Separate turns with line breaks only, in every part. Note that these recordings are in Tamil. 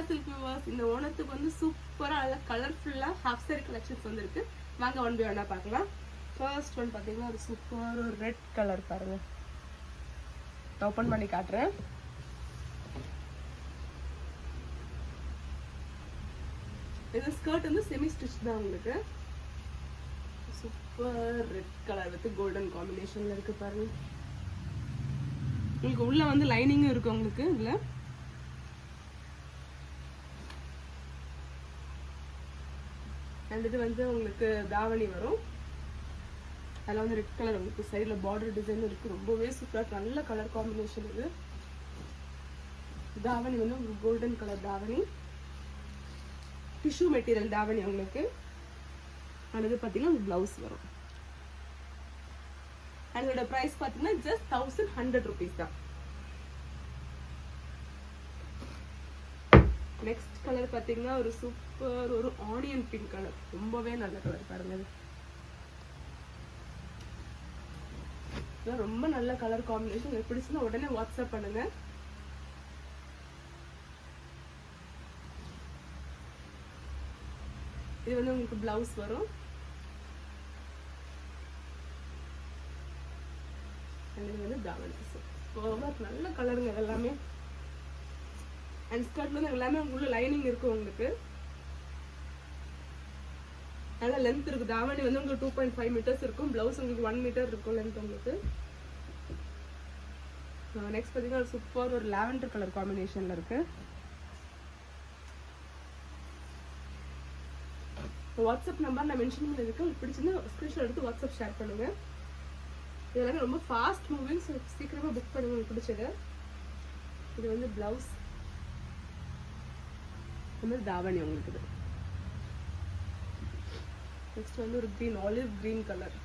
சில்க் வியூவர்ஸ், இந்த ஓணத்துக்கு வந்து சூப்பரா நல்ல கலர்ஃபுல்லா ஹாஃப் சாரி கலெக்ஷன்ஸ் வந்திருக்கு. வாங்க ஒன் பை ஒன்னா பார்க்கலாம். ஃபர்ஸ்ட் ஒன் பார்த்தீங்கன்னா ஒரு சூப்பர் ஒரு ரெட் கலர் பாருங்க. ஓப்பன் பண்ணி காட்டுறேன். இந்த ஸ்கர்ட் வந்து செமி ஸ்டிச் தான் உங்களுக்கு. Super red colour with golden காம்பினேஷன்ல இருக்கு பாருங்க. உங்களுக்கு உள்ள வந்து லைனிங்கும் இருக்கு உங்களுக்கு இதுல. அண்ட் இது வந்து உங்களுக்கு தாவணி வரும். அதில் வந்து ரெட் கலர் உங்களுக்கு சைடில் பார்டர் டிசைன் இருக்கு. ரொம்பவே சூப்பராக நல்ல கலர் காம்பினேஷன் இது. தாவணி வந்து உங்களுக்கு கோல்டன் கலர் தாவணி, டிஷ்யூ மெட்டீரியல் தாவணி உங்களுக்கு. அது பார்த்தீங்கன்னா பிளவுஸ் வரும். அதோட பிரைஸ் பார்த்தீங்கன்னா ஜஸ்ட் 1100 rupees தான். நெக்ஸ்ட் கலர் பார்த்தீங்கன்னா ஒரு சூப்பர் ஒரு ஆனியன் பிங்க் கலர். ரொம்பவே நல்ல கலர் பாருங்க. இது ரொம்ப நல்ல கலர் காம்பினேஷன். எனக்கு பிடிச்சுன்னா உடனே வாட்ஸ்அப் பண்ணுங்க. இது வந்து உங்களுக்கு பிளவுஸ் வரும். இது வந்து தாவணி. நல்ல கலருங்க எல்லாமே. அண்ட் ஸ்கர்ட்ல வந்து எல்லாமே உள்ள லைனிங் இருக்கும் உங்களுக்கு. நல்ல லென்த் இருக்கு. தாவணி வந்து உங்களுக்கு 2.5 meters இருக்கும். பிளவுஸ் உங்களுக்கு 1 meter இருக்கும் லென்த் உங்களுக்கு. நெக்ஸ்ட் பார்த்தீங்கன்னா ஒரு சூப்பர் ஒரு லாவெண்டர் கலர் காம்பினேஷன்ல இருக்கு. வாட்ஸ்அப் நம்பர் நான் மென்ஷன் பண்ணிருக்கேன். பிடிச்சிருந்தா ஸ்கிரீன்ஷாட் எடுத்து வாட்ஸ்அப் ஷேர் பண்ணுங்க. இதெல்லாம் ரொம்ப ஃபாஸ்ட் மூவிங், சீக்கிரமா புக் பண்ணுங்க உங்களுக்கு பிடிச்சது. இது வந்து பிளவுஸ் வந்து தாவணி உங்களுக்கு. நெக்ஸ்ட் வந்து ஒரு கிரீன் ஆலிவ் கிரீன் கலர்.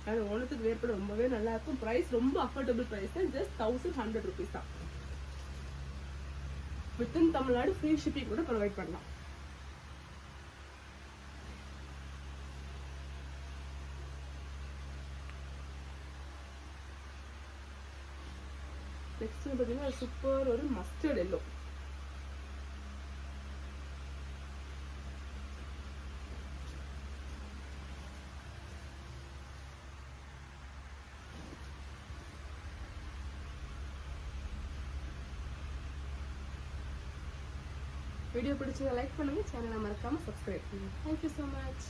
அது ஓணத்துக்கு வேர்பட ரொம்பவே நல்லா இருக்கும். பிரைஸ் ரொம்ப அஃபோர்டபுள் பிரைஸ் தான். ஜஸ்ட் 1100 rupees தான். வித்தின் தமிழ்நாடு ஃப்ரீ ஷிப்பிங் கூட ப்ரொவைட் பண்ணலாம். நெக்ஸ்ட் பார்த்தீங்கன்னா சூப்பர் ஒரு மஸ்டர்ட் எல்லோ. வீடியோ பிடிச்சதை லைக் பண்ணுங்க. சேனலை மறக்காம சப்ஸ்கிரைப் பண்ணுங்க. Thank you so much.